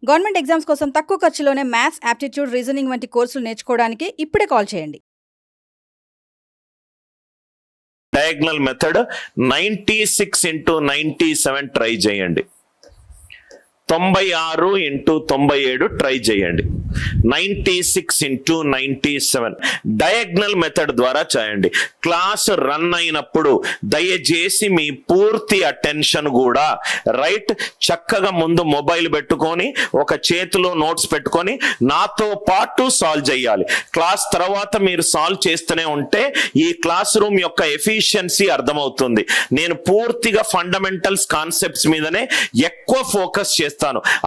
Government exams కోసం తక్కువ ఖర్చులోనే maths, aptitude, reasoning వంటి కోర్సులు నేర్చుకోవడానికి ఇప్పుడే కాల్ చేయండి. డయాగ్నల్ మెథడ్ 96 into 97 ట్రై చేయండి. 96 into 97 ట్రై చేయండి. 96 into 97 డయాగ్నల్ మెథడ్ ద్వారా చేయండి. క్లాస్ రన్ అయినప్పుడు దయచేసి మీ పూర్తి అటెన్షన్ కూడా రైట్ చక్కగా ముందు మొబైల్ పెట్టుకొని ఒక చేతిలో నోట్స్ పెట్టుకొని నాతో పాటు సాల్వ్ చేయాలి. క్లాస్ తర్వాత మీరు సాల్వ్ చేస్తూనే ఉంటే ఈ క్లాస్ రూమ్ యొక్క ఎఫిషియన్సీ అర్థమవుతుంది. నేను పూర్తిగా ఫండమెంటల్స్ కాన్సెప్ట్స్ మీదనే ఎక్కువ ఫోకస్ చేస్తాను.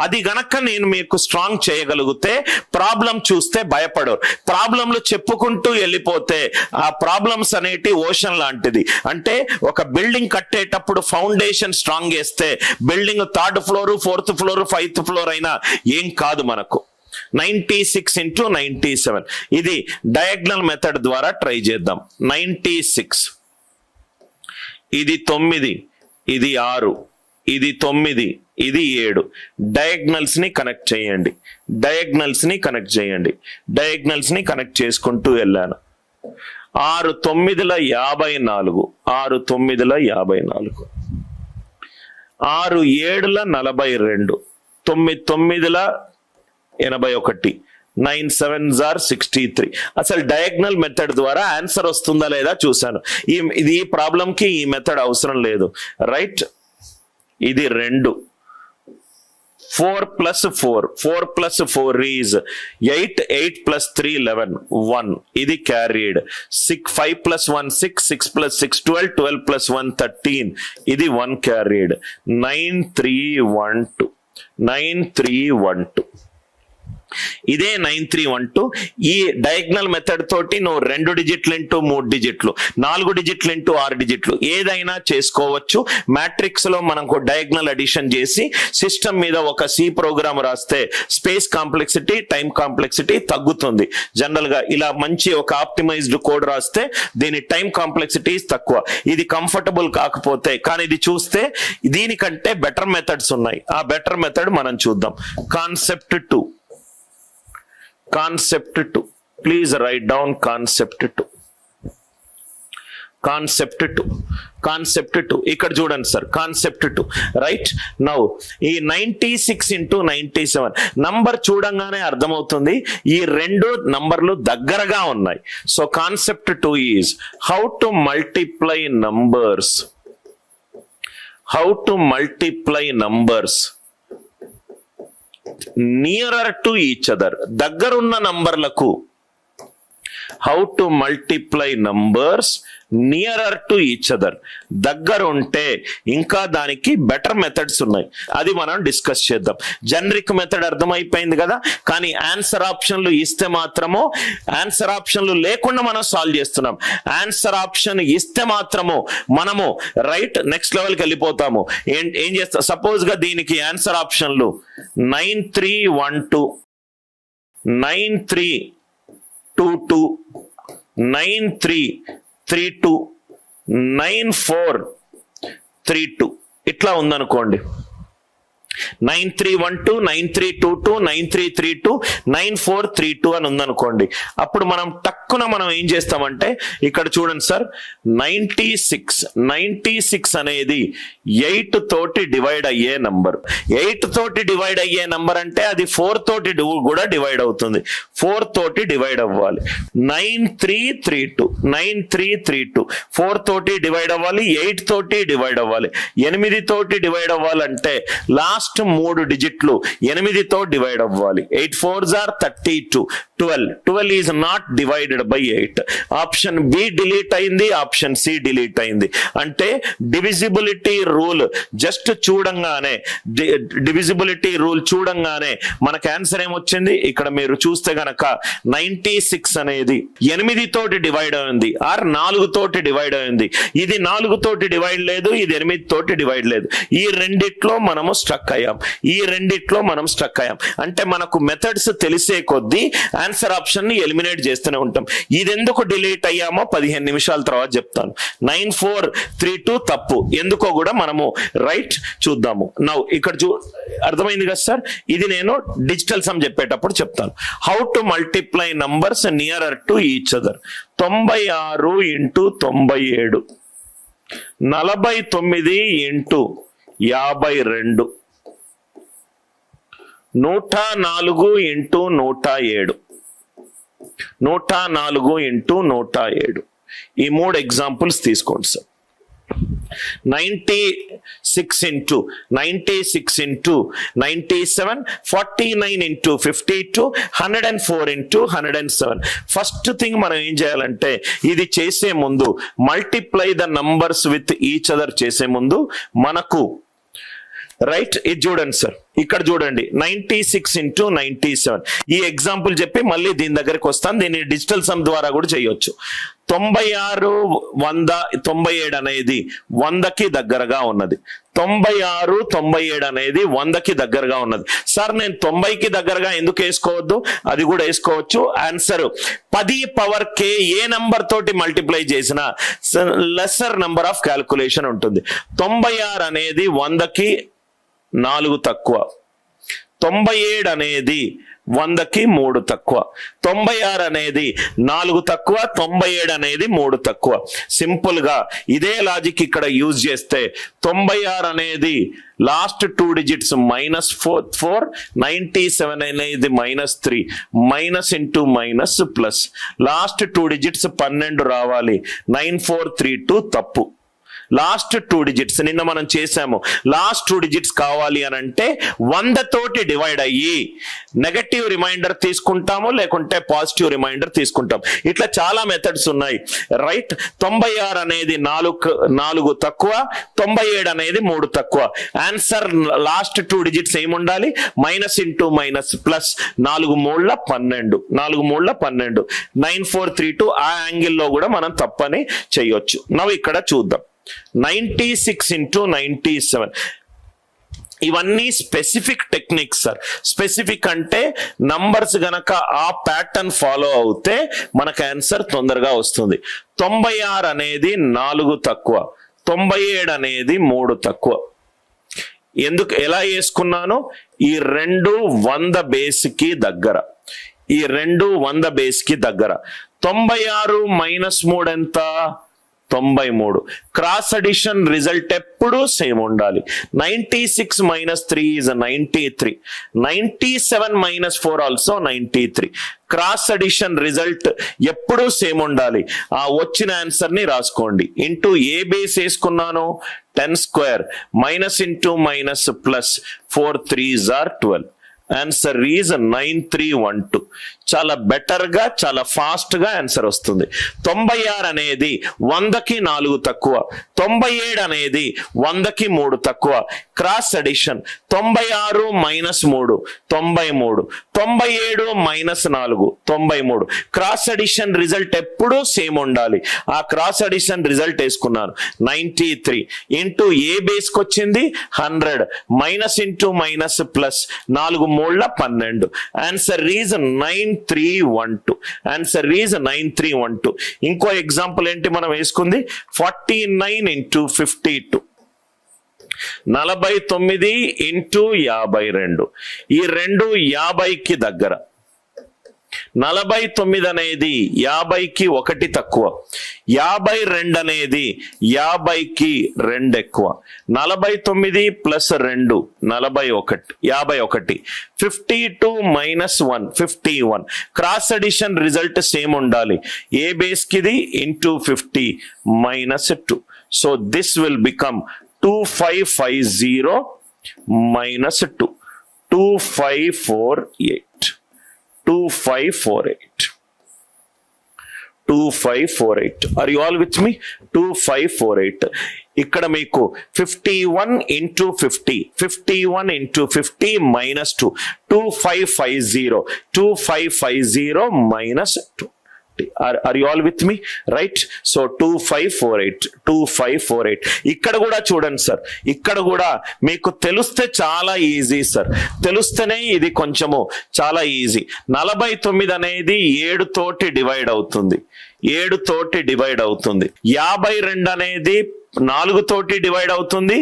అది గనక నేను మీకు స్ట్రాంగ్ చేయగలిగితే ప్రాబ్లం చూస్తే భయపడరు. ప్రాబ్లంలు చెప్పుకుంటూ వెళ్ళిపోతే ఆ ప్రాబ్లమ్స్ అనేటి ఓషన్ లాంటిది. అంటే ఒక బిల్డింగ్ కట్టేటప్పుడు ఫౌండేషన్ స్ట్రాంగ్ చేస్తే building 3rd floor 4th floor 5th floor అయినా ఏం కాదు మనకు. 96 into 97 ఇది డయాగ్నల్ మెథడ్ ద్వారా ట్రై చేద్దాం. 96 ఇది 9 ఇది 6 ఇది 9 ఇది 7 డయాగ్నల్స్ ని కనెక్ట్ చేయండి. డయాగ్నల్స్ ని కనెక్ట్ చేయండి. డయాగ్నల్స్ ని కనెక్ట్ చేసుకుంటూ వెళ్ళాను. 6 9ల 54 6 9ల 54 6 7ల 42 9 9ల 81 9 7s are 63. అసలు డయాగ్నల్ మెథడ్ ద్వారా ఆన్సర్ వస్తుందా లేదా చూశాను. ఈ ప్రాబ్లంకి ఈ మెథడ్ అవసరం లేదు రైట్. ఇది 2 4 plus 4 4 plus 4 is 8 8 plus 3 11 1 ఇది carried 6 5 plus 1 6 6 plus 6 12 12 plus 1 13 ఇది 1 carried 9 3 1 2 9 3 1 2 ఇదే 9312. ఈ డయాగ్నల్ మెథడ్ తోటి నువ్వు 2 డిజిట్లు ఇంటూ 3 డిజిట్లు 4 డిజిట్లు ఇంటూ 6 డిజిట్లు ఏదైనా చేసుకోవచ్చు. మ్యాట్రిక్స్ లో మనకు డయాగ్నల్ అడిషన్ చేసి సిస్టమ్ మీద ఒక సి ప్రోగ్రామ్ రాస్తే స్పేస్ కాంప్లెక్సిటీ టైం కాంప్లెక్సిటీ తగ్గుతుంది. జనరల్ గా ఇలా మంచి ఒక ఆప్టిమైజ్డ్ కోడ్ రాస్తే దీని టైం కాంప్లెక్సిటీ తక్కువ. ఇది కంఫర్టబుల్ కాకపోతే కానీ ఇది చూస్తే దీనికంటే బెటర్ మెథడ్స్ ఉన్నాయి. ఆ బెటర్ మెథడ్ మనం చూద్దాం. Concept 2 Concept 2. Please write down concept 2. Concept 2. Concept 2. ఇక్కడ చూడండి సార్ కాన్సెప్ట్ 2 రైట్. నౌ ఈ 96 into 97 నంబర్ చూడంగానే అర్థమవుతుంది ఈ 2 నంబర్లు దగ్గరగా ఉన్నాయి. So concept 2 is how to multiply numbers. How to multiply numbers nearer to each other. దగ్గరున్న నంబర్లకు how to multiply numbers nearer to each other. దగ్గర ఉంటే ఇంకా దానికి బెటర్ మెథడ్స్ ఉన్నాయి. అది మనం డిస్కస్ చేద్దాం. జనరిక్ మెథడ్ అర్థమైపోయింది కదా. కానీ ఆన్సర్ ఆప్షన్లు ఇస్తే మాత్రము ఆన్సర్ ఆప్షన్లు లేకుండా మనం సాల్వ్ చేస్తున్నాం. ఆన్సర్ ఆప్షన్ ఇస్తే మాత్రము మనము రైట్ నెక్స్ట్ లెవెల్కి వెళ్ళిపోతాము. ఏం చేస్తాం సపోజ్ గా దీనికి ఆన్సర్ ఆప్షన్లు 9312 9322 9332 9432 ఇట్లా ఉందనుకోండి. 9312 9322 9332 9432 అని ఉందనుకోండి. అప్పుడు మనం టక్కున మనం ఏం చేస్తామంటే ఇక్కడ చూడండి సార్ 96 అనేది 8 తోటి డివైడ్ అయ్యే నంబర్. 8 తోటి డివైడ్ అయ్యే నంబర్ అంటే అది 4 తోటి కూడా డివైడ్ అవుతుంది. 4 తోటి డివైడ్ అవ్వాలి. 9332 4 తోటి డివైడ్ అవ్వాలి. 8 తోటి డివైడ్ అవ్వాలి. 8 తోటి డివైడ్ అవ్వాలంటే లాస్ట్ 3 డిజిట్లు 8 తో డివైడ్ అవ్వాలి. 8 4s are 32 12 is not divided by 8. Option B delete అయింది. ఆప్షన్ సి డిలీట్ అయింది. అంటే డివిజిబిలిటీ రూల్ జస్ట్ చూడంగానే డివిజిబిలిటీ రూల్ చూడంగానే మనకు ఆన్సర్ ఏమొచ్చింది. ఇక్కడ మీరు చూస్తే గనక 96 అనేది 8 తోటి డివైడ్ అయింది ఆర్ 4 తోటి డివైడ్ అయింది. ఇది 4 తోటి డివైడ్ లేదు. ఇది 8 తోటి డివైడ్ లేదు. ఈ రెండిట్లో మనము స్ట్రక్ అయ్యాం, ఈ రెండిట్లో మనం స్ట్రక్ అయ్యాం. అంటే మనకు మెథడ్స్ తెలిసే కొద్దీ ఆన్సర్ ఆప్షన్ ని ఎలిమినేట్ చేస్తూనే ఉంటాం. ఇది ఎందుకు డిలీట్ అయ్యామో 15 నిమిషాల తర్వాత చెప్తాను. 9432 తప్పు ఎందుకో కూడా మనము రైట్ చూద్దాము. నౌ ఇక్కడ అర్థమైంది కదా సార్, ఇది నేను డిజిటల్ సమ్ చెప్పేటప్పుడు చెప్తాను. How to multiply numbers nearer to each other. 96 into 97, 49 into 52, 104 into 107, 104 into 107. ఈ 3 ఎగ్జాంపుల్స్ తీసుకోండి sir. 96 into 97, 49 into 52, 104 into 107. First thing మనం ఏం చేయాలంటే, ఇది చేసే ముందు multiply the numbers with each other చేసే ముందు మనకు రైట్ ఇది చూడండి సార్, ఇక్కడ చూడండి 96 ఇంటూ 97. ఈ ఎగ్జాంపుల్ చెప్పి మళ్ళీ దీని దగ్గరికి వస్తాను. దీన్ని డిజిటల్ సమ్ ద్వారా కూడా చేయొచ్చు. 96, 100, 97 అనేది 100కి దగ్గరగా ఉన్నది. 96, 97 అనేది 100కి దగ్గరగా ఉన్నది. సార్ నేను 90కి దగ్గరగా ఎందుకు వేసుకోవద్దు? అది కూడా వేసుకోవచ్చు. ఆన్సర్ 10 పవర్ k ఏ నంబర్ తోటి మల్టిప్లై చేసినా లెస్సర్ నంబర్ ఆఫ్ క్యాల్కులేషన్ ఉంటుంది. 96 అనేది 100కి 4 తక్కువ, 97 అనేది 100కి 3 తక్కువ, 96 అనేది 4 తక్కువ, 97 అనేది 3 తక్కువ. సింపుల్ గా ఇదే లాజిక్ ఇక్కడ యూజ్ చేస్తే 96 అనేది లాస్ట్ 2 డిజిట్స్ -4, 97 అనేది -3, minus into minus plus, last 2 digits 12 రావాలి. 9432 తప్పు. లాస్ట్ 2 డిజిట్స్ నిన్న మనం చేసాము. లాస్ట్ 2 డిజిట్స్ కావాలి అని అంటే 100 తోటి డివైడ్ అయ్యి నెగటివ్ రిమైండర్ తీసుకుంటాము, లేకుంటే పాజిటివ్ రిమైండర్ తీసుకుంటాం. ఇట్లా చాలా మెథడ్స్ ఉన్నాయి రైట్. 96 అనేది 4 తక్కువ, 97 అనేది 3 తక్కువ. ఆన్సర్ లాస్ట్ 2 డిజిట్స్ ఏముండాలి? Minus into minus plus, 4 మూళ్ళ 12, 4 మూళ్ళ 12. 9432 ఆ యాంగిల్లో కూడా మనం తప్పని చేయొచ్చు. నవ్వు ఇక్కడ చూద్దాం. 96 ఇంటూ 97 ఇవన్నీ స్పెసిఫిక్ టెక్నిక్స్ సార్. స్పెసిఫిక్ అంటే నంబర్స్ గనక ఆ ప్యాటర్న్ ఫాలో అవుతే మనకు ఆన్సర్ తొందరగా వస్తుంది. 96 అనేది 4 తక్కువ, 97 అనేది 3 తక్కువ. ఎందుకు ఎలా వేసుకున్నాను? ఈ 2 100 బేస్కి దగ్గర, ఈ 2 100 బేస్కి దగ్గర. 96 - 3 ఎంత? 93. క్రాస్ అడిషన్ రిజల్ట్ ఎప్పుడు సేమ్ ఉండాలి. 96 - 3 is 93. 97 - 4 also 93. Cross addition result ఎప్పుడు సేమ్ ఉండాలి. ఆ వచ్చిన ఆన్సర్ ని రాసుకోండి. ఇంటూ ఏ బేస్ వేసుకున్నాను? 10 square, minus into minus plus, 4 3s are 12. Answer is 9312. చాలా బెటర్ గా, చాలా ఫాస్ట్ గా ఆన్సర్ వస్తుంది. 96 అనేది 100కి 4 తక్కువ, 97 అనేది 100కి 3 తక్కువ. Cross addition 96 - 3 93, 97 - 4 93. Cross addition result ఎప్పుడూ సేమ్ ఉండాలి. ఆ క్రాస్ అడిషన్ రిజల్ట్ వేసుకున్నాను. 93 ఇంటూ ఏ బేస్కి వచ్చింది? 100, minus into minus plus, 4 మూళ్ళ 12. Answer is 9312. Answer is 9312. ఇంకో ఎగ్జాంపుల్ ఏంటి మనం వేసుకుంది? 49 ఇంటూ 52, 49 ఇంటూ 52. ఈ 2 50కి దగ్గర. 49 అనేది 50కి 1 తక్కువ, 52 అనేది 50కి 2 ఎక్కువ. 49 + 2 41, 51. 52 - 1 51. క్రాస్ అడిషన్ రిజల్ట్ సేమ్ ఉండాలి. ఏ బేస్కిది? Into 50 - 2. So this will become 2550 - 2, 2548. 2548. 2548. Are you all with me? 2548. ఇక్కడ మీకు 51 into 50, 51 into 50 - 2, 2550, 2550 - 2. Are you all with me? Right. So 2548 ఇక్కడ కూడా చూడండి సార్, ఇక్కడ కూడా మీకు తెలిస్తే చాలా ఈజీ సార్, తెలిస్తేనే ఇది కొంచెము చాలా ఈజీ. 49 అనేది 7 తోటి డివైడ్ అవుతుంది, 7 తోటి డివైడ్ అవుతుంది. 52 అనేది 4 తోటి డివైడ్ అవుతుంది,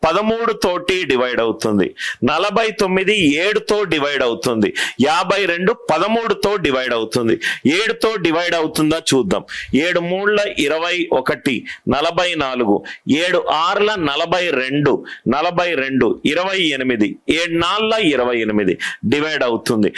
13 తోటి డివైడ్ అవుతుంది. 49 7 తో డివైడ్ అవుతుంది, 52 13 తో డివైడ్ అవుతుంది. 7 తో డివైడ్ అవుతుందా చూద్దాం. 7 3 21, 44, 7 6 42, 28, 7 4 28 డివైడ్ అవుతుంది.